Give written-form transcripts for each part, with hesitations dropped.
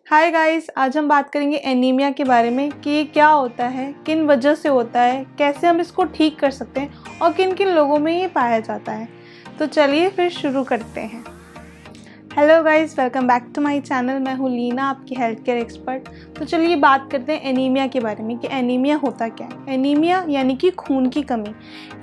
Hi guys, आज हम बात करेंगे एनीमिया के बारे में कि ये क्या होता है, किन वजह से होता है, कैसे हम इसको ठीक कर सकते हैं और किन किन लोगों में ये पाया जाता है। तो चलिए फिर शुरू करते हैं। Hello guys, welcome back to my channel. मैं हूँ लीना, आपकी हेल्थ केयर एक्सपर्ट। तो चलिए बात करते हैं एनीमिया के बारे में कि एनीमिया होता क्या है। एनीमिया यानी कि खून की कमी।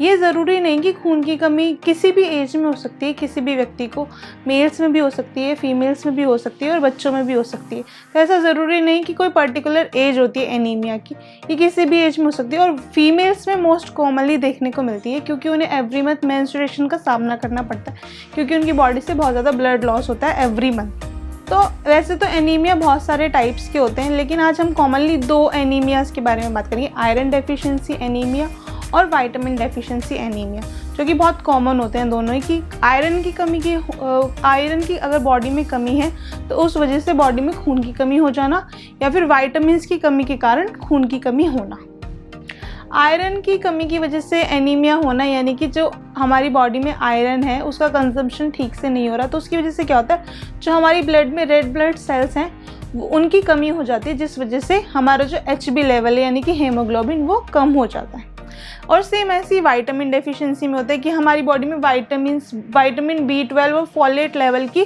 ये ज़रूरी नहीं कि खून की कमी किसी भी एज में हो सकती है, किसी भी व्यक्ति को, मेल्स में भी हो सकती है, फीमेल्स में भी हो सकती है और बच्चों में भी हो सकती है। तो ऐसा ज़रूरी नहीं कि कोई पर्टिकुलर एज होती है एनीमिया की, ये किसी भी एज में हो सकती है। और फीमेल्स में मोस्ट कॉमनली देखने को मिलती है क्योंकि उन्हें एवरी मंथ मेंस्ट्रुएशन का सामना करना पड़ता है, क्योंकि उनकी बॉडी से बहुत ज़्यादा ब्लड लॉस होता है एवरी मंथ। तो वैसे तो एनीमिया बहुत सारे टाइप्स के होते हैं, लेकिन आज हम कॉमनली दो एनीमियाज के बारे में बात करेंगे, आयरन डेफिशिएंसी एनीमिया और विटामिन डेफिशिएंसी एनीमिया, जो कि बहुत कॉमन होते हैं दोनों ही। कि आयरन की अगर बॉडी में कमी है तो उस वजह से बॉडी में खून की कमी हो जाना, या फिर विटामिन की कमी के कारण खून की कमी होना। आयरन की कमी की वजह से एनीमिया होना, यानी कि जो हमारी बॉडी में आयरन है उसका कंजम्पशन ठीक से नहीं हो रहा, तो उसकी वजह से क्या होता है, जो हमारी ब्लड में रेड ब्लड सेल्स हैं उनकी कमी हो जाती है, जिस वजह से हमारा जो HB लेवल है यानी कि हेमोग्लोबिन वो कम हो जाता है। और सेम ऐसी विटामिन डेफिशिएंसी में होता है कि हमारी बॉडी में विटामिन B12 और फोलेट लेवल की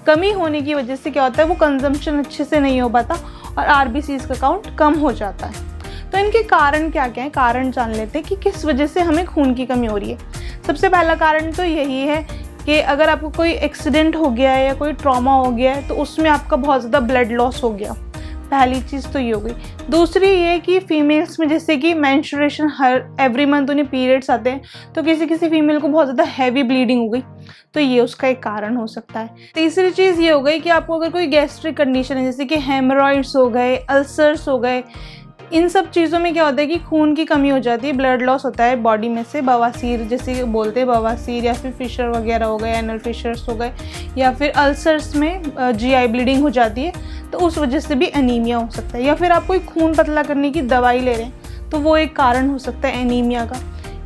कमी होने की वजह से क्या होता है, वो कंजम्पशन अच्छे से नहीं हो पाता और RBCs का काउंट कम हो जाता है। तो इनके कारण क्या क्या है, कारण जान लेते हैं कि किस वजह से हमें खून की कमी हो रही है। सबसे पहला कारण तो यही है कि अगर आपको कोई एक्सीडेंट हो गया है या कोई ट्रॉमा हो गया है तो उसमें आपका बहुत ज़्यादा ब्लड लॉस हो गया। पहली चीज़ तो ये हो गई। दूसरी ये कि फीमेल्स में जैसे कि मेंस्ट्रुएशन एवरी मंथ उन्हें पीरियड्स आते हैं, तो किसी किसी फीमेल को बहुत ज़्यादा हैवी ब्लीडिंग हो गई, तो ये उसका एक कारण हो सकता है। तीसरी चीज़ ये हो गई कि आपको अगर कोई गैस्ट्रिक कंडीशन है, जैसे कि हेमरॉइड्स हो गए, अल्सर्स हो गए, इन सब चीज़ों में क्या होता है कि खून की कमी हो जाती है, ब्लड लॉस होता है बॉडी में से। बवासीर जैसे बोलते हैं, बवासीर या फिर फिशर वगैरह हो गए, एनल फिशर्स हो गए, या फिर अल्सर्स में GI ब्लीडिंग हो जाती है, तो उस वजह से भी एनीमिया हो सकता है। या फिर आप कोई खून पतला करने की दवाई ले रहे हैं तो वो एक कारण हो सकता है एनीमिया का।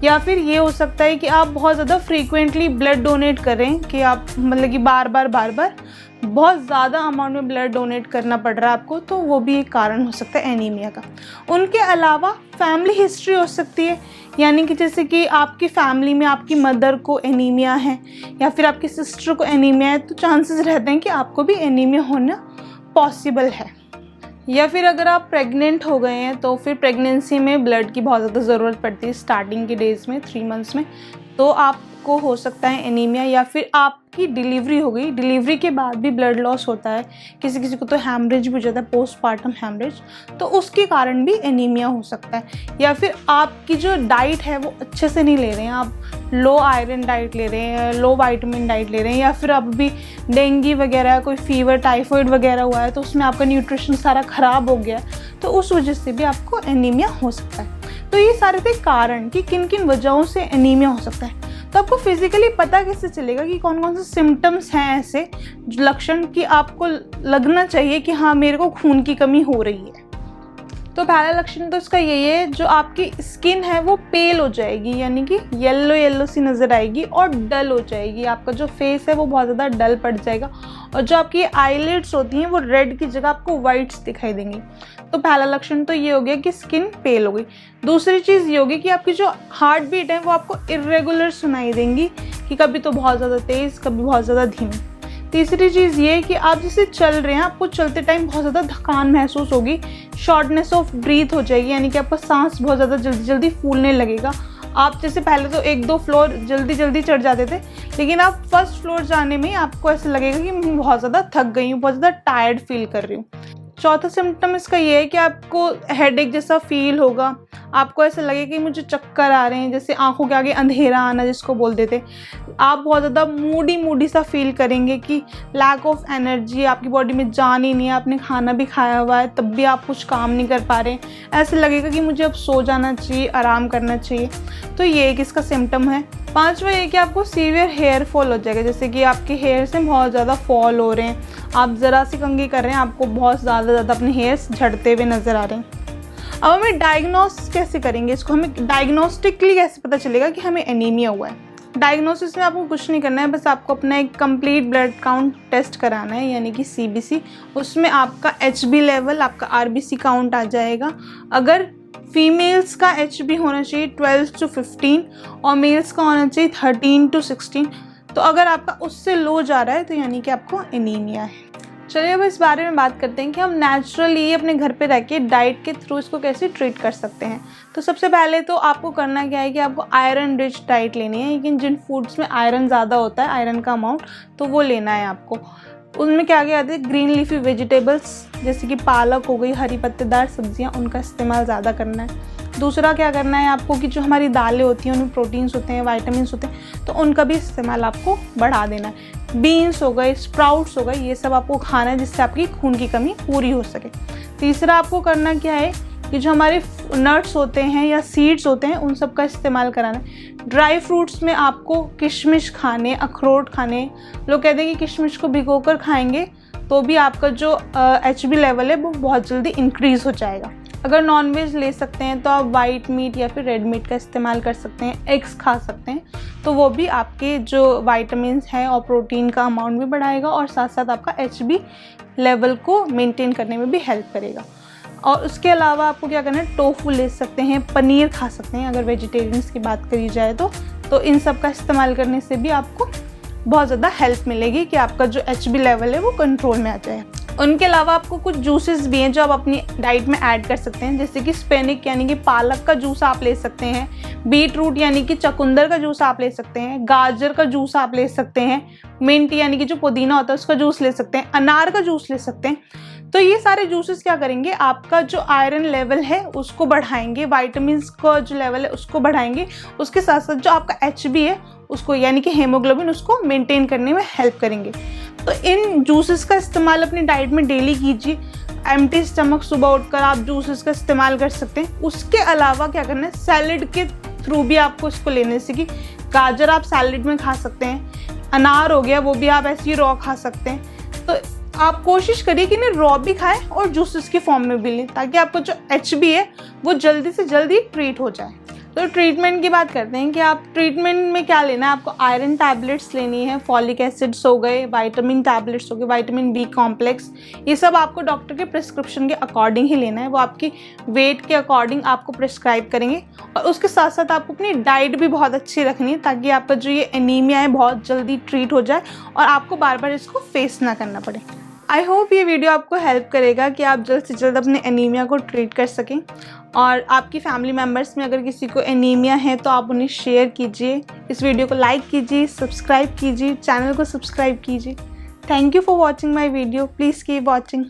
या फिर ये हो सकता है कि आप बहुत ज़्यादा फ्रीक्वेंटली ब्लड डोनेट कर रहे हैं, कि आप मतलब कि बार बार बहुत ज़्यादा अमाउंट में ब्लड डोनेट करना पड़ रहा है आपको, तो वो भी एक कारण हो सकता है एनीमिया का। उनके अलावा फैमिली हिस्ट्री हो सकती है, यानी कि जैसे कि आपकी फैमिली में आपकी मदर को एनीमिया है या फिर आपकी सिस्टर को एनीमिया है, तो चांसेस रहते हैं कि आपको भी एनीमिया होना पॉसिबल है। या फिर अगर आप प्रेग्नेंट हो गए हैं तो फिर प्रेगनेंसी में ब्लड की बहुत ज़्यादा ज़रूरत पड़ती है स्टार्टिंग के डेज़ में, 3 मंथ्स में, तो आपको हो सकता है एनीमिया। या फिर आपकी डिलीवरी हो गई, डिलीवरी के बाद भी ब्लड लॉस होता है, किसी किसी को तो हैमरेज भी हो जाता है, पोस्टपार्टम हैमरेज, तो उसके कारण भी एनीमिया हो सकता है। या फिर आपकी जो डाइट है वो अच्छे से नहीं ले रहे हैं, आप लो आयरन डाइट ले रहे हैं, लो विटामिन डाइट ले रहे हैं, या फिर अब भी डेंगू वगैरह, कोई फीवर, टाइफाइड वगैरह हुआ है तो उसमें आपका न्यूट्रिशन सारा ख़राब हो गया, तो उस वजह से भी आपको एनीमिया हो सकता है। तो ये सारे थे कारण कि किन किन वजहों से एनीमिया हो सकता है। तो आपको फिजिकली पता कैसे चलेगा कि कौन कौन से सिम्टम्स हैं, ऐसे लक्षण कि आपको लगना चाहिए कि हाँ मेरे को खून की कमी हो रही है। तो पहला लक्षण तो इसका यही है, जो आपकी स्किन है वो पेल हो जाएगी, यानी कि येलो येलो सी नज़र आएगी और डल हो जाएगी। आपका जो फेस है वो बहुत ज़्यादा डल पड़ जाएगा, और जो आपकी आईलिड्स होती हैं वो रेड की जगह आपको वाइट्स दिखाई देंगी। तो पहला लक्षण तो ये हो गया कि स्किन पेल हो गई। दूसरी चीज़ ये होगी कि आपकी जो हार्ट बीट है वो आपको इर्रेगुलर सुनाई देंगी, कि कभी तो बहुत ज़्यादा तेज़, कभी बहुत ज़्यादा धीमी। तीसरी चीज़ ये कि आप जैसे चल रहे हैं, आपको चलते टाइम बहुत ज़्यादा थकान महसूस होगी, शॉर्टनेस ऑफ ब्रीथ हो जाएगी, यानी कि आपका सांस बहुत ज़्यादा जल्दी जल्दी फूलने लगेगा। आप जैसे पहले तो 1-2 फ्लोर जल्दी जल्दी चढ़ जाते थे, लेकिन आप फर्स्ट फ्लोर जाने में आपको ऐसा लगेगा कि मैं बहुत ज़्यादा थक गई हूँ, बहुत ज़्यादा टायर्ड फील कर रही हूँ। चौथा सिम्टम इसका ये है कि आपको हेडेक जैसा फील होगा, आपको ऐसा लगेगा कि मुझे चक्कर आ रहे हैं, जैसे आंखों के आगे अंधेरा आना जिसको बोलते थे। आप बहुत ज़्यादा मूडी सा फील करेंगे कि लैक ऑफ एनर्जी, आपकी बॉडी में जान ही नहीं है, आपने खाना भी खाया हुआ है तब भी आप कुछ काम नहीं कर पा रहे हैं, ऐसे लगेगा कि मुझे अब सो जाना चाहिए, आराम करना चाहिए। तो ये एक इसका सिम्टम है। पांचवा ये कि आपको सीवियर हेयर फॉल हो जाएगा, जैसे कि आपके हेयर से बहुत ज़्यादा फॉल हो रहे हैं, आप ज़रा सी कंघी कर रहे हैं, आपको बहुत ज़्यादा अपने हेयर्स झड़ते हुए नज़र आ रहे हैं। अब हमें डायग्नोस कैसे करेंगे इसको, हमें डायग्नोस्टिकली कैसे पता चलेगा कि हमें एनीमिया हुआ है। डायग्नोसिस में आपको कुछ नहीं करना है, बस आपको अपना एक कंप्लीट ब्लड काउंट टेस्ट कराना है, यानी कि CBC। उसमें आपका HB लेवल, आपका RBC काउंट आ जाएगा। अगर फीमेल्स का HB होना चाहिए 12 to 15 और मेल्स का होना चाहिए 13 to 16। तो अगर आपका उससे लो जा रहा है तो यानी कि आपको एनीमिया है। चलिए अब इस बारे में बात करते हैं कि हम नेचुरली अपने घर पे रह के डाइट के थ्रू इसको कैसे ट्रीट कर सकते हैं। तो सबसे पहले तो आपको करना क्या है कि आपको आयरन रिच डाइट लेनी है, लेकिन जिन फूड्स में आयरन ज़्यादा होता है, आयरन का अमाउंट, तो वो लेना है आपको। उनमें क्या क्या आते हैं, ग्रीन लीफी वेजिटेबल्स जैसे कि पालक हो गई, हरी पत्तेदार सब्जियां, उनका इस्तेमाल ज़्यादा करना है। दूसरा क्या करना है आपको कि जो हमारी दालें होती हैं उनमें प्रोटीन्स होते हैं, वाइटामिन्स होते हैं, तो उनका भी इस्तेमाल आपको बढ़ा देना है। बीन्स हो गए, स्प्राउट्स हो गए, ये सब आपको खाना है जिससे आपकी खून की कमी पूरी हो सके। तीसरा आपको करना क्या है कि जो हमारे नट्स होते हैं या सीड्स होते हैं उन सब का इस्तेमाल कराना है। ड्राई फ्रूट्स में आपको किशमिश खाने, अखरोट खाने। लोग कहते हैं कि किशमिश को भिगोकर खाएंगे तो भी आपका जो HB लेवल है वो बहुत जल्दी इंक्रीज़ हो जाएगा। अगर नॉनवेज ले सकते हैं तो आप वाइट मीट या फिर रेड मीट का इस्तेमाल कर सकते हैं, एग्स खा सकते हैं, तो वो भी आपके जो वाइटामिन हैं और प्रोटीन का अमाउंट भी बढ़ाएगा और साथ साथ आपका HB लेवल को मेंटेन करने में भी हेल्प करेगा। और उसके अलावा आपको क्या करना है, टोफू ले सकते हैं, पनीर खा सकते हैं अगर वेजिटेरियंस की बात करी जाए तो इन सब का इस्तेमाल करने से भी आपको बहुत ज़्यादा हेल्प मिलेगी कि आपका जो HB लेवल है वो कंट्रोल में आ जाए। उनके अलावा आपको कुछ जूसेस भी हैं जो आप अपनी डाइट में ऐड कर सकते हैं, जैसे कि स्पेनिक यानी कि पालक का जूस आप ले सकते हैं, बीट रूट यानी कि चुकंदर का जूस आप ले सकते हैं, गाजर का जूस आप ले सकते हैं, मिंट यानी कि जो पुदीना होता है उसका जूस ले सकते हैं, अनार का जूस ले सकते हैं। तो ये सारे जूसेस क्या करेंगे, आपका जो आयरन लेवल है उसको बढ़ाएंगे, वाइटामिन्स का जो लेवल है उसको बढ़ाएंगे, उसके साथ साथ जो आपका HB है उसको यानी कि हेमोग्लोबिन उसको मेंटेन करने में हेल्प करेंगे। तो इन जूसेस का इस्तेमाल अपनी डाइट में डेली कीजिए। एम्प्टी स्टमक सुबह उठकर आप जूसेस का इस्तेमाल कर सकते हैं। उसके अलावा क्या करना है, सैलेड के थ्रू भी आपको इसको लेने से कि गाजर आप सैलेड में खा सकते हैं, अनार हो गया वो भी आप ऐसे ही रॉ खा सकते हैं। तो आप कोशिश करिए कि इन्हें रॉ भी खाएं और जूसेस की फॉर्म में भी लें ताकि आपका जो HB है वो जल्दी से जल्दी ट्रीट हो जाए। तो ट्रीटमेंट की बात करते हैं कि आप ट्रीटमेंट में क्या लेना है। आपको आयरन टैबलेट्स लेनी है, फॉलिक एसिड्स हो गए, विटामिन टैबलेट्स हो गए, विटामिन B कॉम्प्लेक्स, ये सब आपको डॉक्टर के प्रिस्क्रिप्शन के अकॉर्डिंग ही लेना है। वो आपकी वेट के अकॉर्डिंग आपको प्रिस्क्राइब करेंगे। और उसके साथ साथ आपको अपनी डाइट भी बहुत अच्छी रखनी है ताकि आपका जो ये एनीमिया है बहुत जल्दी ट्रीट हो जाए और आपको बार बार इसको फेस ना करना पड़े। आई होप ये वीडियो आपको हेल्प करेगा कि आप जल्द से जल्द अपने एनीमिया को ट्रीट कर सकें। और आपकी फैमिली मेम्बर्स में अगर किसी को एनीमिया है तो आप उन्हें शेयर कीजिए, इस वीडियो को लाइक कीजिए, सब्सक्राइब कीजिए, चैनल को सब्सक्राइब कीजिए। Thank you for watching my video, please keep watching.